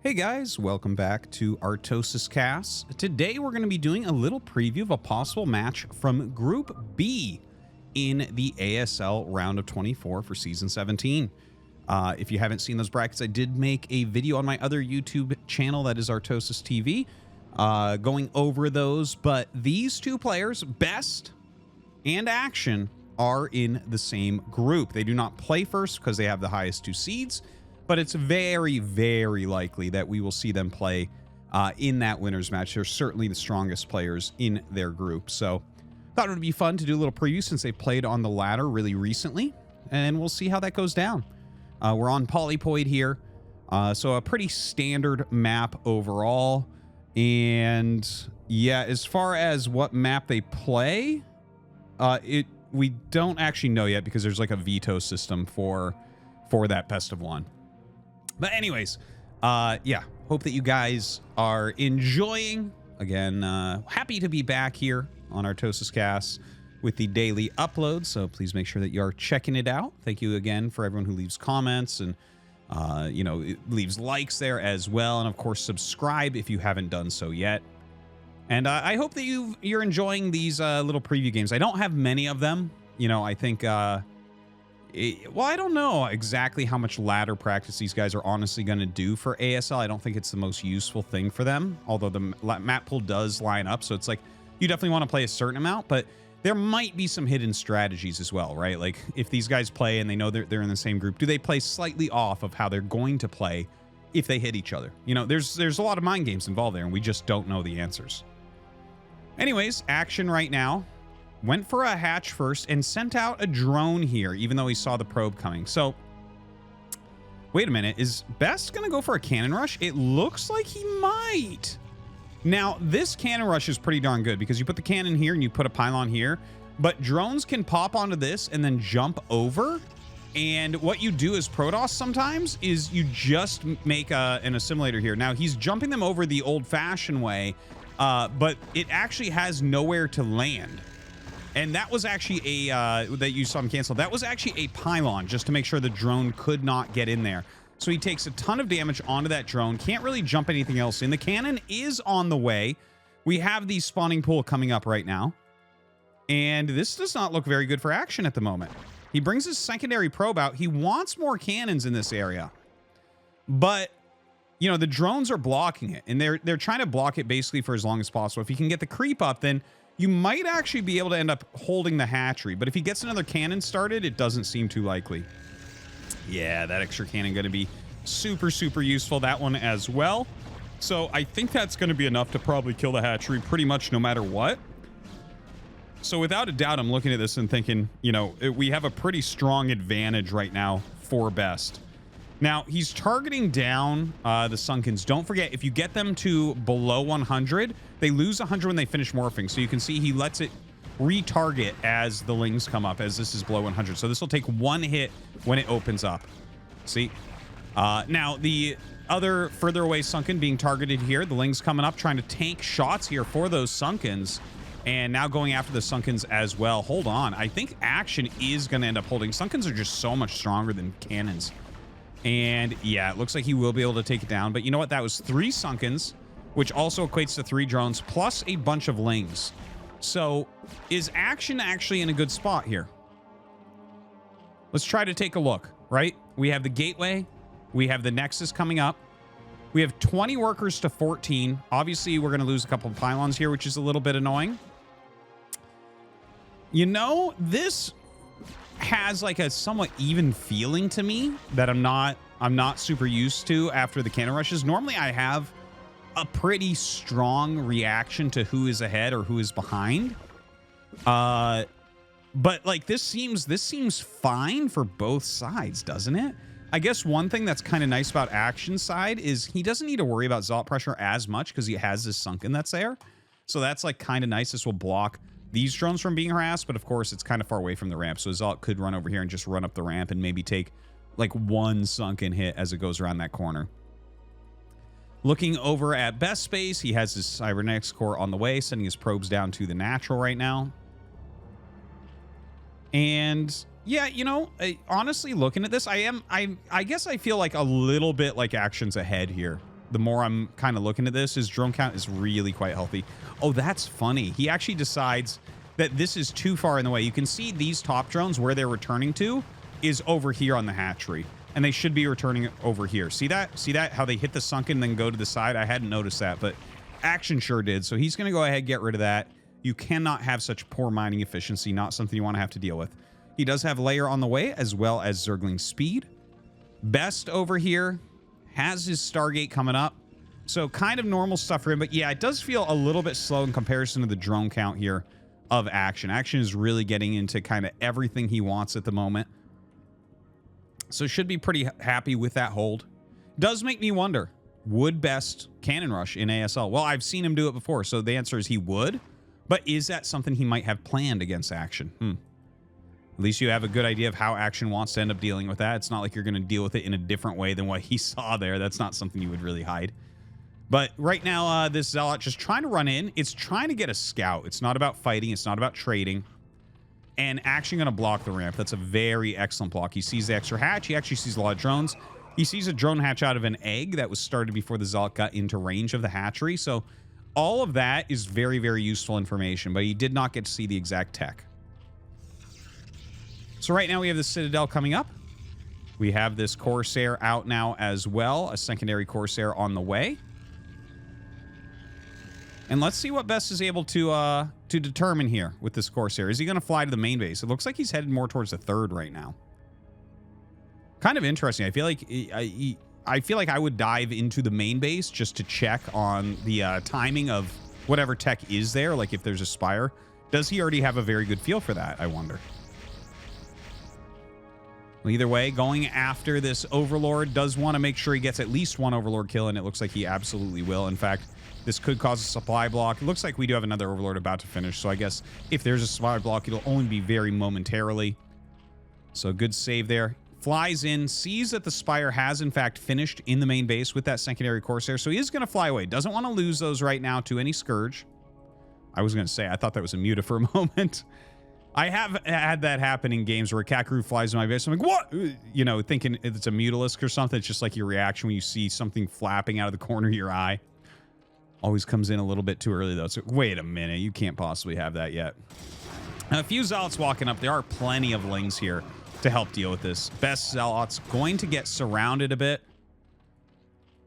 Hey guys, welcome back to ArtosisCasts. Today we're going to be doing a little preview of a possible match from Group B in the ASL round of 24 for Season 17. If you haven't seen those brackets, I did make a video on my other YouTube channel, that is Artosis TV, going over those, but these two players, BeSt and Action, are in the same group. They do not play first because they have the highest two seeds, but it's very, very likely that we will see them play in that winners match. They're certainly the strongest players in their group. So thought it would be fun to do a little preview since they played on the ladder really recently, and we'll see how that goes down. We're on Polypoid here, so a pretty standard map overall. And yeah, as far as what map they play, we don't actually know yet because there's like a veto system for that best of one. But anyways, yeah, hope that you guys are enjoying. Again, happy to be back here on ArtosisCasts with the daily upload, so please make sure that you are checking it out. Thank you again for everyone who leaves comments and, you know, leaves likes there as well. And of course, subscribe if you haven't done so yet. And I hope that you're enjoying these little preview games. I don't have many of them. You know, I think... well, I don't know exactly how much ladder practice these guys are honestly going to do for ASL. I don't think it's the most useful thing for them, although the map pool does line up. So it's like you definitely want to play a certain amount, but there might be some hidden strategies as well, right? Like if these guys play and they know they're in the same group, do they play slightly off of how they're going to play if they hit each other? You know, there's a lot of mind games involved there, and we just don't know the answers. Anyways, Action right now went for a hatch first and sent out a drone here, even though he saw the probe coming. So, wait a minute. Is BeSt going to go for a cannon rush? It looks like he might. Now, this cannon rush is pretty darn good because you put the cannon here and you put a pylon here, but drones can pop onto this and then jump over. And what you do as Protoss sometimes is you just make an assimilator here. Now, he's jumping them over the old-fashioned way, but it actually has nowhere to land. And that was actually a, that you saw him cancel, that was actually a pylon just to make sure the drone could not get in there. So he takes a ton of damage onto that drone, can't really jump anything else in. The cannon is on the way. We have the spawning pool coming up right now. And this does not look very good for Action at the moment. He brings his secondary probe out. He wants more cannons in this area. But, you know, the drones are blocking it. And they're trying to block it basically for as long as possible. If he can get the creep up, then you might actually be able to end up holding the hatchery, but if he gets another cannon started, it doesn't seem too likely. Yeah, that extra cannon going to be super, super useful, that one as well. So I think that's going to be enough to probably kill the hatchery pretty much no matter what. So without a doubt, I'm looking at this and thinking, you know, we have a pretty strong advantage right now for BeSt. Now, he's targeting down the Sunkens. Don't forget, if you get them to below 100, they lose 100 when they finish morphing. So you can see he lets it retarget as the lings come up, as this is below 100. So this will take one hit when it opens up. See? Now, the other further away Sunken being targeted here. The lings coming up, trying to tank shots here for those Sunkens. And now going after the Sunkens as well. Hold on. I think Action is going to end up holding. Sunkens are just so much stronger than cannons. And yeah, it looks like he will be able to take it down. But you know what? That was 3 Sunkens, which also equates to 3 drones, plus a bunch of lings. So is Action actually in a good spot here? Let's try to take a look, right? We have the gateway. We have the Nexus coming up. We have 20 workers to 14. Obviously, we're going to lose a couple of pylons here, which is a little bit annoying. You know, this has like a somewhat even feeling to me that I'm not super used to after the cannon rushes. Normally I have a pretty strong reaction to who is ahead or who is behind. But like this seems fine for both sides, doesn't it? I guess one thing that's kind of nice about Action's side is he doesn't need to worry about Zalt pressure as much because he has this Sunken that's there. So that's like kind of nice. This will block these drones from being harassed, but of course it's kind of far away from the ramp, so Zalt could run over here and just run up the ramp and maybe take like one Sunken hit as it goes around that corner. Looking over at BeSt space, he has his cybernetics core on the way, sending his probes down to the natural right now. And yeah, you know, honestly looking at this, I guess I feel like a little bit like Action's ahead here. the more I'm kind of looking at this, his drone count is really quite healthy. Oh, that's funny. He actually decides that this is too far in the way. You can see these top drones where they're returning to is over here on the hatchery, and they should be returning over here. See that? See that? How they hit the sunken and then go to the side? I hadn't noticed that, but Action sure did. So he's going to go ahead and get rid of that. You cannot have such poor mining efficiency. Not something you want to have to deal with. He does have Layer on the way, as well as Zergling Speed. BeSt over here has his Stargate coming up. So kind of normal stuff for him. But yeah, it does feel a little bit slow in comparison to the drone count here of Action. Action is really getting into kind of everything he wants at the moment. So should be pretty happy with that hold. Does make me wonder, would BeSt Cannon Rush in ASL? Well, I've seen him do it before, so the answer is he would. But is that something he might have planned against Action? At least you have a good idea of how Action wants to end up dealing with that. It's not like you're going to deal with it in a different way than what he saw there. That's not something you would really hide. But right now, this Zealot just trying to run in. It's trying to get a scout. It's not about fighting. It's not about trading. And Action going to block the ramp. That's a very excellent block. He sees the extra hatch. He actually sees a lot of drones. He sees a drone hatch out of an egg that was started before the Zealot got into range of the hatchery. So all of that is very, very useful information, but he did not get to see the exact tech. So right now we have the Citadel coming up. We have this Corsair out now as well. A secondary Corsair on the way. And let's see what BeSt is able to determine here with this Corsair. Is he going to fly to the main base? It looks like he's headed more towards the third right now. Kind of interesting. I feel like I would dive into the main base just to check on the timing of whatever tech is there. Like if there's a Spire. Does he already have a very good feel for that? I wonder. Well, either way, going after this Overlord, does want to make sure he gets at least one Overlord kill, and it looks like he absolutely will. In fact, this could cause a supply block. It looks like we do have another Overlord about to finish, so I guess if there's a supply block, it'll only be very momentarily. So good save there. Flies in, sees that the Spire has, in fact, finished in the main base with that secondary Corsair, so he is going to fly away. Doesn't want to lose those right now to any Scourge. I was going to say, I thought that was a Muta for a moment. I have had that happen in games where a Kakaroo flies in my base. I'm like, what? You know, thinking it's a Mutalisk or something. It's just like your reaction when you see something flapping out of the corner of your eye. Always comes in a little bit too early, though. So wait a minute. You can't possibly have that yet. A few Zealots walking up. There are plenty of Lings here to help deal with this. BeSt Zealot's going to get surrounded a bit.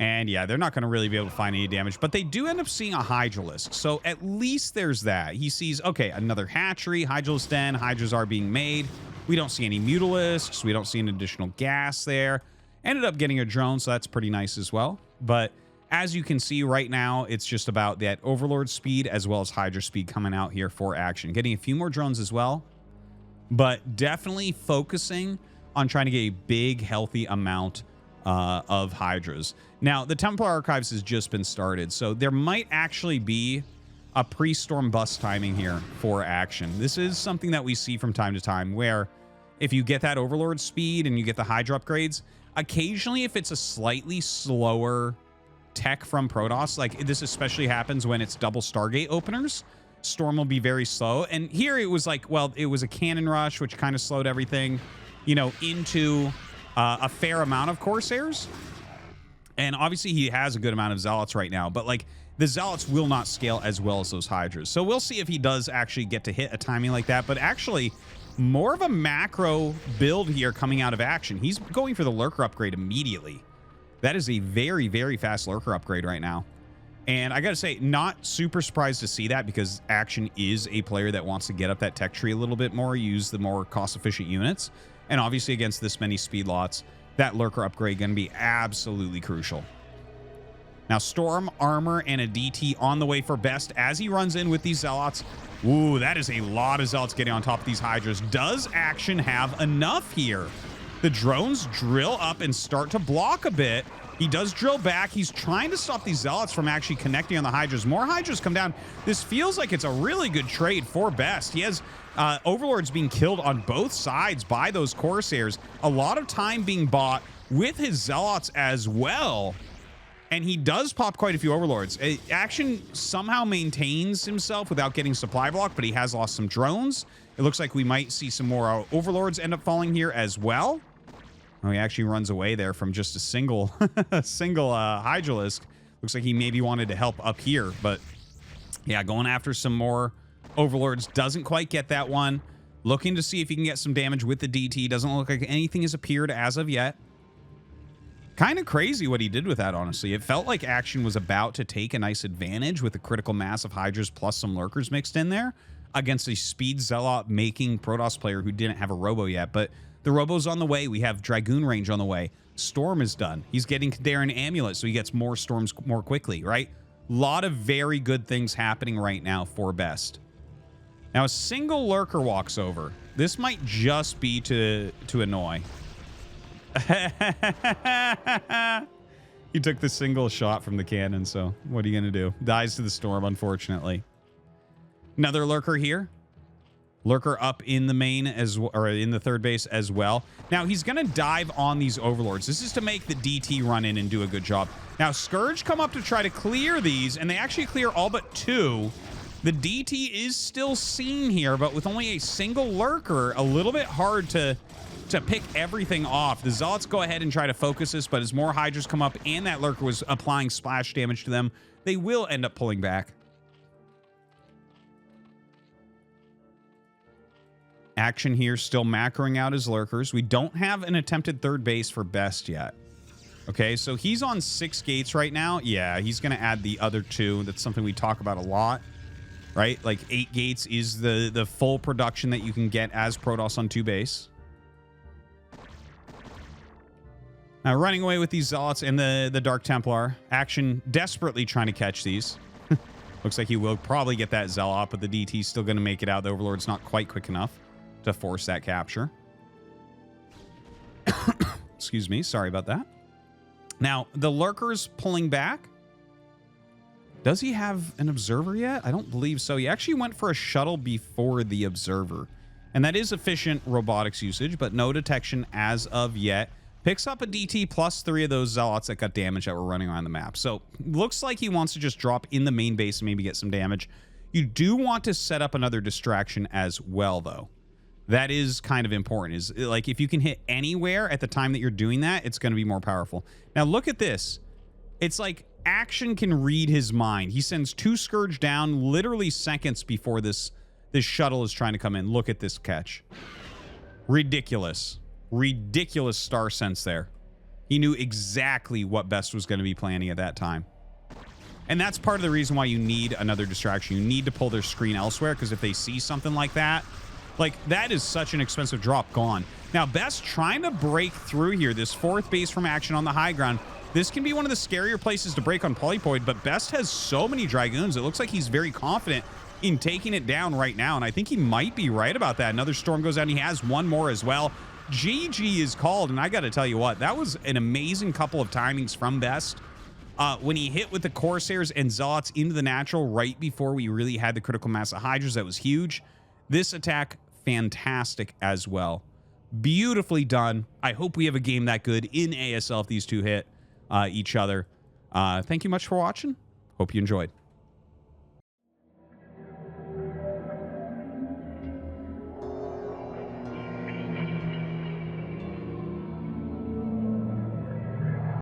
And yeah, they're not going to really be able to find any damage, but they do end up seeing a Hydralisk. So at least there's that. He sees, okay, another hatchery, Hydralisk den, Hydras are being made. We don't see any Mutalisks. We don't see an additional gas there. Ended up getting a drone, so that's pretty nice as well. But as you can see right now, it's just about that Overlord speed as well as Hydra speed coming out here for Action. Getting a few more drones as well, but definitely focusing on trying to get a big, healthy amount of Hydras. Now, the Templar Archives has just been started, so there might actually be a pre-storm bust timing here for Action. This is something that we see from time to time, where if you get that Overlord speed and you get the Hydra upgrades, occasionally if it's a slightly slower tech from Protoss, like this especially happens when it's double Stargate openers, Storm will be very slow. And here it was like, well, it was a Cannon Rush, which kind of slowed everything, you know, into a fair amount of Corsairs. And obviously he has a good amount of Zealots right now, but like the Zealots will not scale as well as those Hydras. So we'll see if he does actually get to hit a timing like that. But actually more of a macro build here coming out of Action. He's going for the Lurker upgrade immediately. That is a very, very fast Lurker upgrade right now. And I got to say, not super surprised to see that, because Action is a player that wants to get up that tech tree a little bit more, use the more cost-efficient units. And obviously against this many speed lots, that Lurker upgrade going to be absolutely crucial. Now, Storm, Armor, and a DT on the way for BeSt as he runs in with these Zealots. Ooh, that is a lot of Zealots getting on top of these Hydras. Does Action have enough here? The drones drill up and start to block a bit. He does drill back. He's trying to stop these Zealots from actually connecting on the Hydras. More Hydras come down. This feels like it's a really good trade for BeSt. He has Overlords being killed on both sides by those Corsairs. A lot of time being bought with his Zealots as well. And he does pop quite a few Overlords. Action somehow maintains himself without getting supply block, but he has lost some drones. It looks like we might see some more Overlords end up falling here as well. Oh, he actually runs away there from just a single Hydralisk. Looks like he maybe wanted to help up here, but yeah, going after some more Overlords. Doesn't quite get that one. Looking to see if he can get some damage with the DT. Doesn't look like anything has appeared as of yet. Kind of crazy what he did with that, honestly. It felt like Action was about to take a nice advantage with a critical mass of Hydras plus some Lurkers mixed in there against a speed Zealot making Protoss player who didn't have a Robo yet. But the Robo's on the way. We have Dragoon range on the way. Storm is done. He's getting Kadarin Amulet, so he gets more Storms more quickly, right? A lot of very good things happening right now for BeSt. Now, a single Lurker walks over. This might just be to annoy. He took the single shot from the cannon, so what are you going to do? Dies to the Storm, unfortunately. Another Lurker here. Lurker up in the main or in the third base as well. Now, he's going to dive on these Overlords. This is to make the DT run in and do a good job. Now, Scourge come up to try to clear these, and they actually clear all but 2. The DT is still seen here, but with only a single Lurker, a little bit hard to pick everything off. The Zealots go ahead and try to focus this, but as more Hydras come up and that Lurker was applying splash damage to them, they will end up pulling back. Action here still macroing out his Lurkers. We don't have an attempted third base for BeSt yet. Okay, so he's on 6 gates right now. Yeah, he's going to add the other 2. That's something we talk about a lot, right? Like 8 gates is the full production that you can get as Protoss on 2 base. Now, running away with these Zealots and the Dark Templar. Action desperately trying to catch these. Looks like he will probably get that Zealot, but the DT's still going to make it out. The Overlord's not quite quick enough to force that capture. Excuse me. Sorry about that. Now, the Lurker's pulling back. Does he have an Observer yet? I don't believe so. He actually went for a shuttle before the Observer. And that is efficient robotics usage, but no detection as of yet. Picks up a DT plus 3 of those Zealots that got damage that were running around the map. So, looks like he wants to just drop in the main base and maybe get some damage. You do want to set up another distraction as well, though. That is kind of important. Is like if you can hit anywhere at the time that you're doing that, it's going to be more powerful. Now look at this. It's like Action can read his mind. He sends 2 Scourge down literally seconds before this shuttle is trying to come in. Look at this catch. Ridiculous. Ridiculous star sense there. He knew exactly what BeSt was going to be planning at that time. And that's part of the reason why you need another distraction. You need to pull their screen elsewhere, because if they see something like that is such an expensive drop gone. Now, BeSt trying to break through here. This 4th base from Action on the high ground. This can be one of the scarier places to break on Polypoid, but BeSt has so many Dragoons. It looks like he's very confident in taking it down right now, and I think he might be right about that. Another Storm goes out, and he has one more as well. GG is called, and I got to tell you what, that was an amazing couple of timings from BeSt. When he hit with the Corsairs and Zealots into the natural right before we really had the critical mass of Hydras, that was huge. This attack, fantastic as well. Beautifully done. I hope we have a game that good in ASL if these two hit each other. Thank you much for watching. Hope you enjoyed.